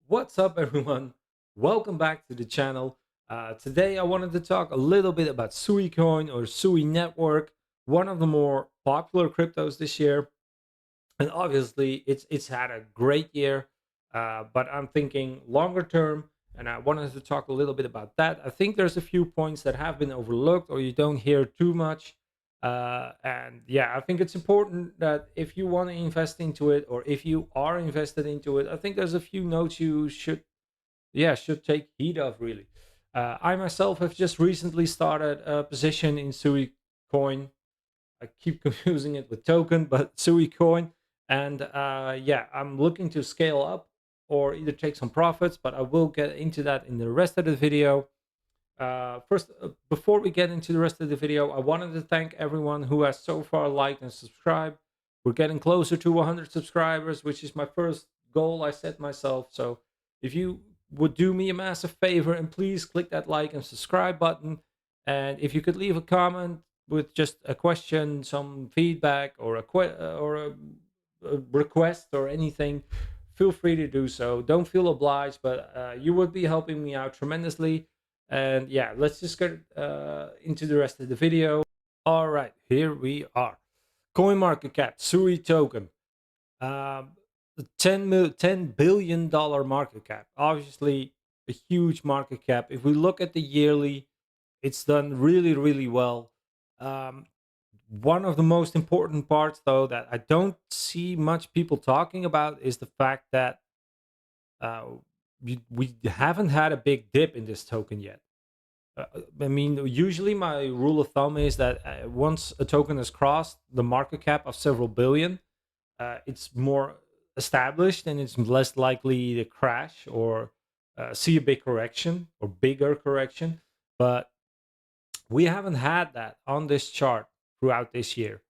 What's up, everyone? Welcome back to the channel. Today, I wanted to talk a little bit about SUI coin or SUI network, one of the more popular cryptos this year. And obviously, it's had a great year, but I'm thinking longer term, and I wanted to talk a little bit about that. I think there's a few points that have been overlooked or you don't hear too much. And yeah, I think it's important that if you want to invest into it or if you are invested into it, I think there's a few notes you should take heed of, really. I myself have just recently started a position in SUI coin. I keep confusing it with token, but SUI coin. And yeah, I'm looking to scale up or either take some profits, but I will get into that in the rest of the video. First, before we get into the rest of the video, I wanted to thank everyone who has so far liked and subscribed. We're getting closer to 100 subscribers, which is my first goal I set myself. So if you would do me a massive favor and please click that like and subscribe button. And if you could leave a comment with just a question, some feedback, or a request or anything, feel free to do so. Don't feel obliged, but you would be helping me out tremendously. And yeah, let's just get into the rest of the video. All right, here we are. Coin market cap, SUI token. Um, $10 billion market cap. Obviously, a huge market cap. If we look at the yearly, it's done really, really well. Um, One of the most important parts, though, that I don't see much people talking about is the fact that uh, we haven't had a big dip in this token yet. I mean, usually my rule of thumb is that once a token has crossed the market cap of several billion, it's more established and it's less likely to crash or see a big correction or bigger correction. But we haven't had that on this chart throughout this year.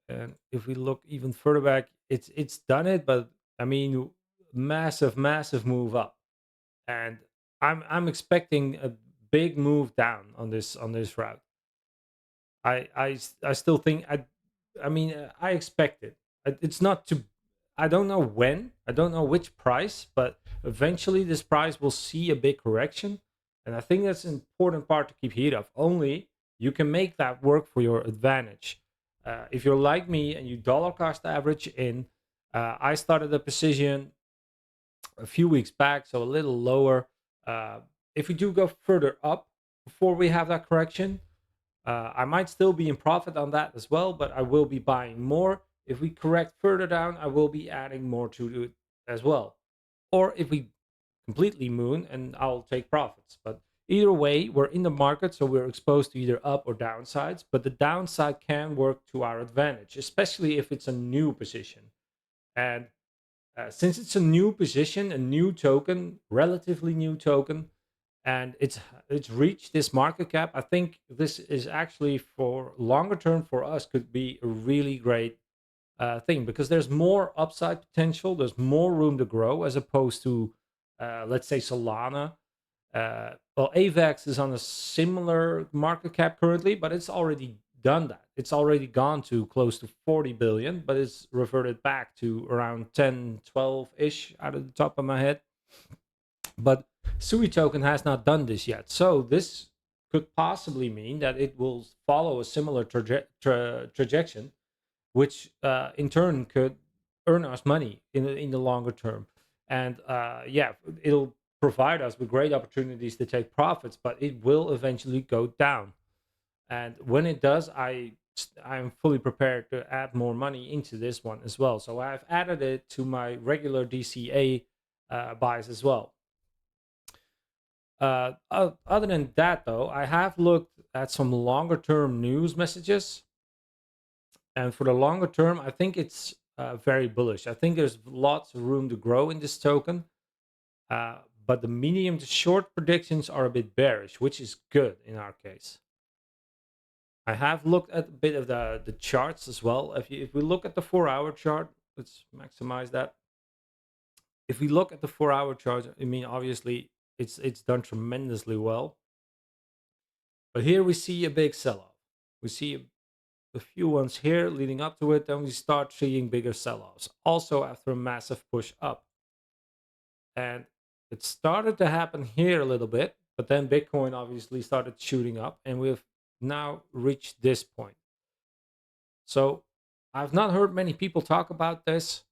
And if we look even further back, it's done it, but I mean, massive move up, and I'm expecting a big move down on this route. I still think I mean I expect it. It's not to I don't know when, I don't know which price, but eventually this price will see a big correction, and I think that's an important part to keep heed of. Only you can make that work for your advantage. If you're like me and you dollar cost average in, I started a position a few weeks back, so a little lower. Uh, if we do go further up before we have that correction, I might still be in profit on that as well, but I will be buying more. If we correct further down, I will be adding more to it as well. Or if we completely moon, and I'll take profits. But either way, we're in the market, so we're exposed to either up or downsides. But the downside can work to our advantage, especially if it's a new position. And since it's a new position, a new token, relatively new token, and it's reached this market cap, I think this is actually for longer term for us could be a really great thing because there's more upside potential, there's more room to grow as opposed to let's say Solana. Well, AVAX is on a similar market cap currently, but it's already done that. It's already gone to close to 40 billion, but it's reverted back to around 10, 12 ish out of the top of my head. But SUI token has not done this yet. So this could possibly mean that it will follow a similar trajectory, which in turn could earn us money in the longer term. And yeah, it'll provide us with great opportunities to take profits, but it will eventually go down. And when it does, I'm fully prepared to add more money into this one as well. So I've added it to my regular DCA buys as well. Other than that, though, I have looked at some longer term news messages, and for the longer term, I think it's very bullish. I think there's lots of room to grow in this token, uh, but the medium to short predictions are a bit bearish, which is good in our case. I have looked at a bit of the charts as well. If we look at the 4 hour chart, let's maximize that. If we look at the 4 hour chart, I mean, obviously it's done tremendously well. But here we see a big sell-off. We see a few ones here leading up to it, then we start seeing bigger sell-offs. Also after a massive push up. And it started to happen here a little bit, but then Bitcoin obviously started shooting up, and we've now reached this point. So I've not heard many people talk about this.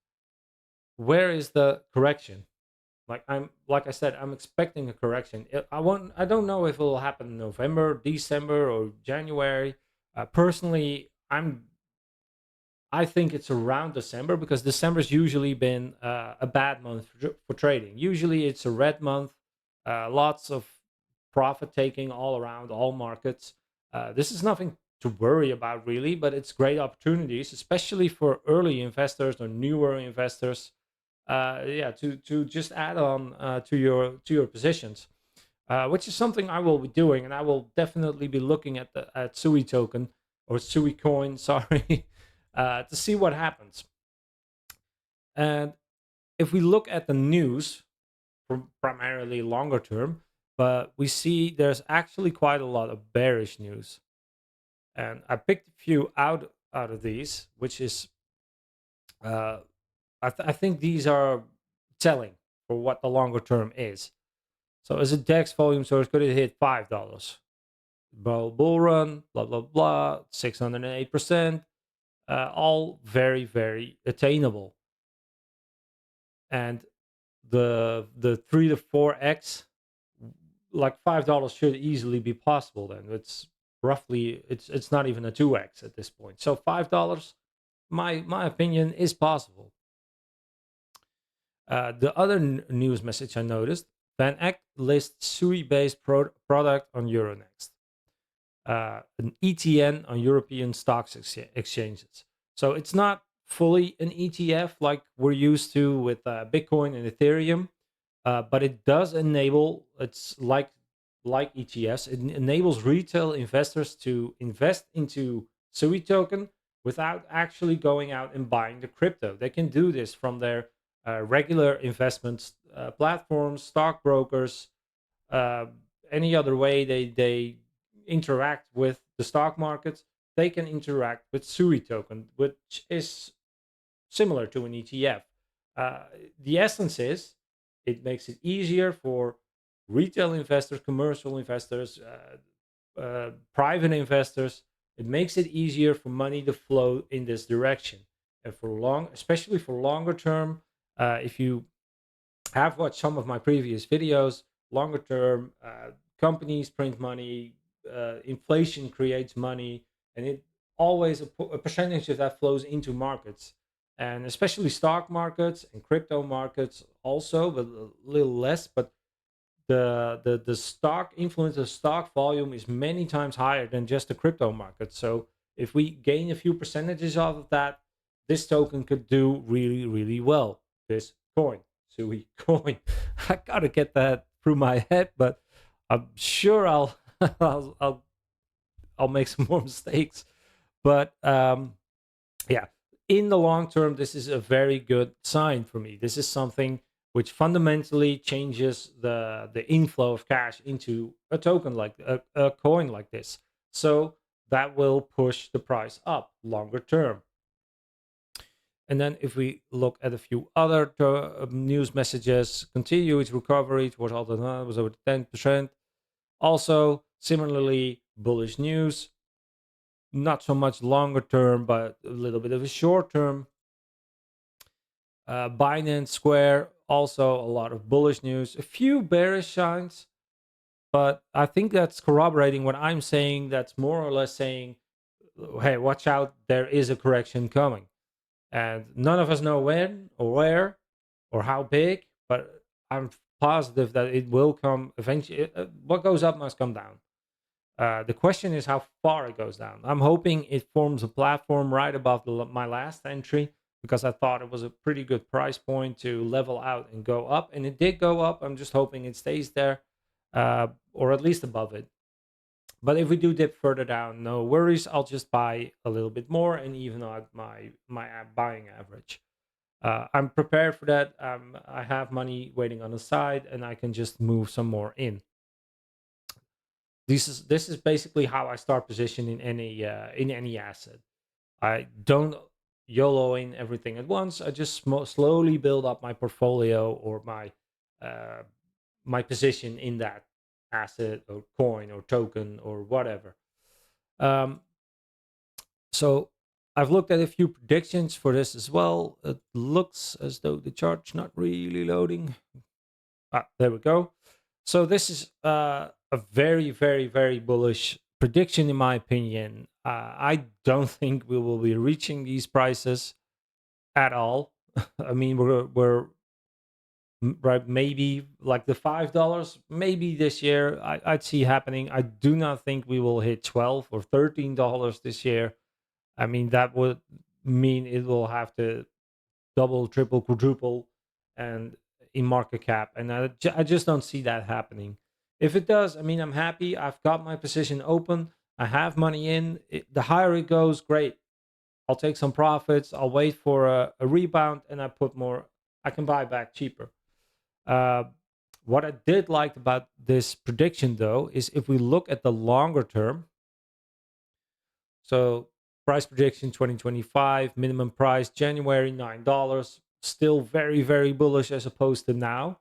Where is the correction? Like I said, I'm expecting a correction. I don't know if it will happen in November, December, or January. Personally, I think it's around December, because December's usually been a bad month for trading. Usually it's a red month, lots of profit taking all around all markets. This is nothing to worry about really, but it's great opportunities, especially for early investors or newer investors. Yeah, to just add on to your positions, which is something I will be doing, and I will definitely be looking at the at SUI token or SUI coin, sorry, to see what happens. And if we look at the news, from primarily longer term, but we see there's actually quite a lot of bearish news, and I picked a few out of these, which is uh, I think these are telling for what the longer term is. So as a DEX volume source, could it hit $5? Bull run, blah blah blah, 608%, all very very attainable. And the 3 to 4x, like $5 should easily be possible. Then it's roughly it's not even a 2x at this point. So $5, my opinion, is possible. The other news message I noticed: Van Eck lists SUI-based product on Euronext, an ETN on European stocks exchanges. So it's not fully an ETF like we're used to with Bitcoin and Ethereum, but it does enable. It's like ETFs. It enables retail investors to invest into SUI token without actually going out and buying the crypto. They can do this from their regular investments platforms, stockbrokers, uh, any other way they interact with the stock market. They can interact with SUI token, which is similar to an ETF. Uh, the essence is it makes it easier for retail investors, commercial investors, private investors. It makes it easier for money to flow in this direction. And for long, especially for longer term, if you have watched some of my previous videos, longer term, companies print money, inflation creates money, and it always a percentage of that flows into markets, and especially stock markets and crypto markets also, but a little less. But the stock influence of stock volume is many times higher than just the crypto market. So if we gain a few percentages off of that, this token could do really really well. This coin, SUI coin. I gotta get that through my head, but I'm sure I'll I'll make some more mistakes. But yeah, in the long term, this is a very good sign for me. This is something which fundamentally changes the inflow of cash into a token like a coin like this. So that will push the price up longer term. And then if we look at a few other news messages, continue its recovery towards all the time, was over 10%. Also, similarly, bullish news, not so much longer term, but a little bit of a short term. Binance Square, also a lot of bullish news, a few bearish signs, but I think that's corroborating what I'm saying. That's more or less saying, hey, watch out, there is a correction coming. And none of us know when or where or how big, but I'm positive that it will come eventually. What goes up must come down. The question is how far it goes down. I'm hoping it forms a platform right above my last entry, because I thought it was a pretty good price point to level out and go up. And it did go up. I'm just hoping it stays there, or at least above it. But if we do dip further down, no worries. I'll just buy a little bit more and even out my buying average. I'm prepared for that. I have money waiting on the side, and I can just move some more in. This is basically how I start position in any asset. I don't YOLO in everything at once. I just slowly build up my portfolio or my my position in that asset or coin or token or whatever. So I've looked at a few predictions for this as well. It looks as though the chart's not really loading. There we go. So this is a very, very, very bullish prediction in my opinion. I don't think we will be reaching these prices at all. I mean, we're right, maybe like the $5 maybe this year I'd see happening. I do not think we will hit 12 or $13 this year. I mean, that would mean it will have to double, triple, quadruple, and in market cap, and I just don't see that happening. If it does, I mean, I'm happy. I've got my position open. I have money in. The higher it goes, great. I'll take some profits. I'll wait for a rebound, and I put more. I can buy back cheaper. Uh, what I did like about this prediction, though, is if we look at the longer term. So price prediction 2025, minimum price January $9. Still very, very bullish as opposed to now.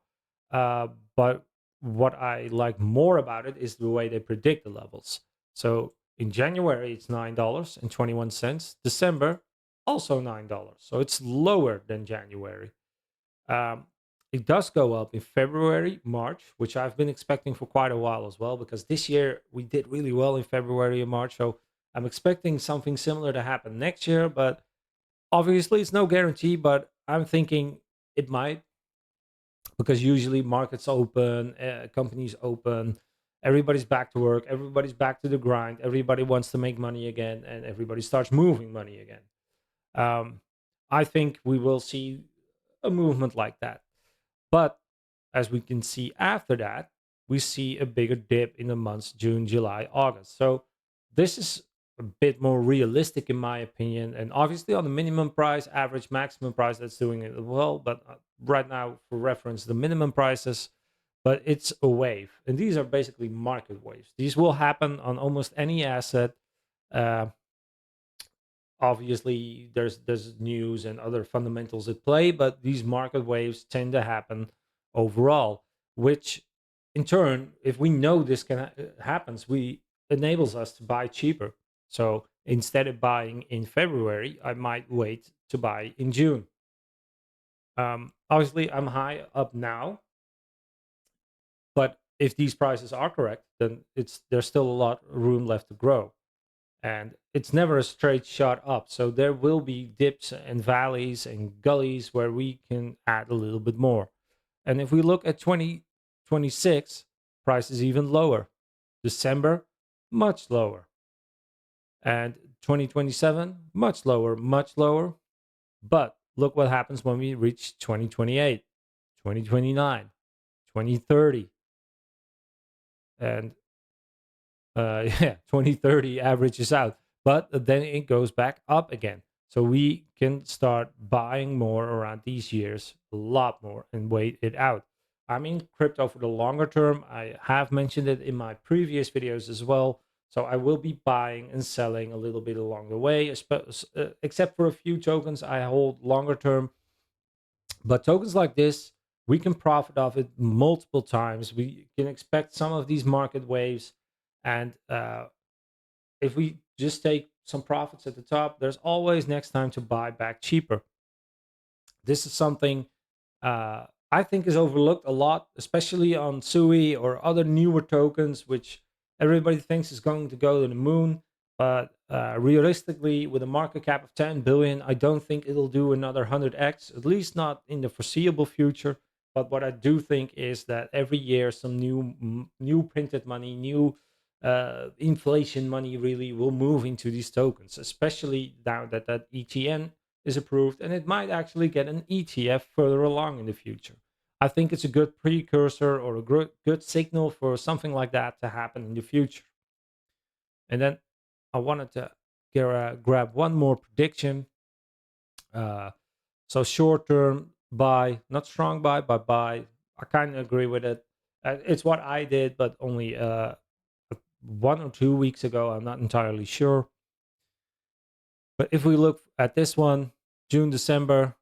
But what I like more about it is the way they predict the levels. So in January, it's $9.21. December, also $9. So it's lower than January. It does go up in February, March, which I've been expecting for quite a while as well, because this year we did really well in February and March. So I'm expecting something similar to happen next year, but obviously it's no guarantee, but I'm thinking it might, because usually markets open, companies open, everybody's back to work, everybody's back to the grind, everybody wants to make money again, and everybody starts moving money again. I think we will see a movement like that. But as we can see after that, we see a bigger dip in the months June, July, August. So this is a bit more realistic in my opinion. And obviously on the minimum price, average, maximum price, that's doing it well. But right now, for reference, the minimum prices, but it's a wave. And these are basically market waves. These will happen on almost any asset. Uh, Obviously there's news and other fundamentals at play, but these market waves tend to happen overall, which in turn, if we know this happens, we enables us to buy cheaper. So instead of buying in February, I might wait to buy in June. Obviously I'm high up now, but if these prices are correct, then there's still a lot of room left to grow, and it's never a straight shot up. So there will be dips and valleys and gullies where we can add a little bit more. And if we look at 2026, prices even lower. December, much lower. And 2027, much lower, much lower. But look what happens when we reach 2028, 2029, 2030. And yeah, 2030 averages out, but then it goes back up again. So we can start buying more around these years, a lot more, and wait it out. I'm in crypto for the longer term. I have mentioned it in my previous videos as well. So I will be buying and selling a little bit along the way, except for a few tokens I hold longer term. But tokens like this, we can profit off it multiple times. We can expect some of these market waves, and if we just take some profits at the top, there's always next time to buy back cheaper. This is something I think is overlooked a lot, especially on SUI or other newer tokens, which everybody thinks is going to go to the moon. But realistically, with a market cap of 10 billion, I don't think it'll do another 100x, at least not in the foreseeable future. But what I do think is that every year, some new printed money, new inflation money really will move into these tokens, especially now that ETN is approved, and it might actually get an ETF further along in the future. I think it's a good precursor or a good signal for something like that to happen in the future. And then I wanted to grab one more prediction. So short term buy, not strong buy, but buy. I kind of agree with it. It's what I did, but only 1 or 2 weeks ago. I'm not entirely sure. But if we look at this one, June, December,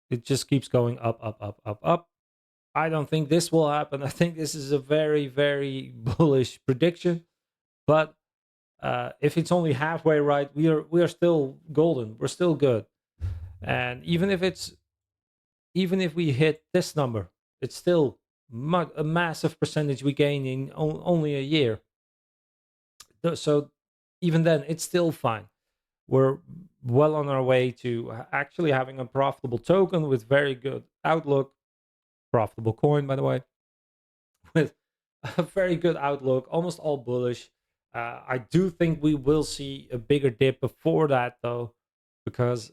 it just keeps going up, up, up, up, up. I don't think this will happen. I think this is a very, very bullish prediction. But if it's only halfway right, we are still golden. We're still good. And even if we hit this number, it's still a massive percentage we gain in only a year. So even then, it's still fine. We're well on our way to actually having a profitable token with very good outlook. Profitable coin, by the way, with a very good outlook, almost all bullish. I do think we will see a bigger dip before that, though, because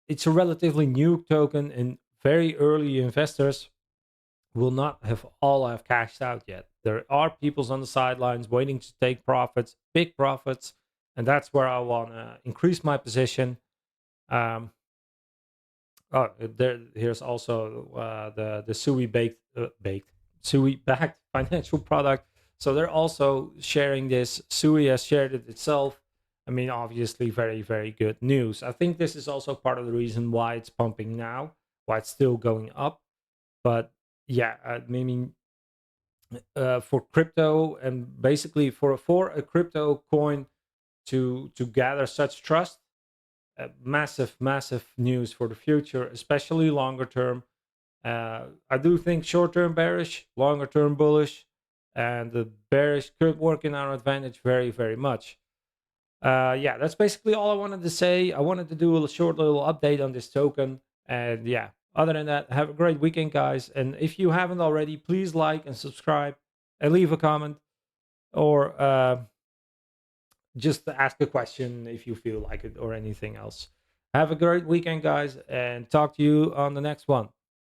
it's a relatively new token and very early investors will not have cashed out yet. There are people on the sidelines waiting to take profits, big profits, and that's where I want to increase my position. Um, here's also the SUI baked SUI backed financial product. So they're also sharing this. SUI has shared it itself. I mean, obviously, very, very good news. I think this is also part of the reason why it's pumping now, why it's still going up. But yeah, I mean, for crypto and basically for a crypto coin to gather such trust, massive, massive news for the future, especially longer term. I do think short term bearish, longer term bullish, and the bearish could work in our advantage very, very much. Yeah, that's basically all I wanted to say. I wanted to do a short little update on this token. And yeah, other than that, have a great weekend, guys. And if you haven't already, please like and subscribe and leave a comment or just ask a question if you feel like it or anything else. Have a great weekend, guys, and talk to you on the next one.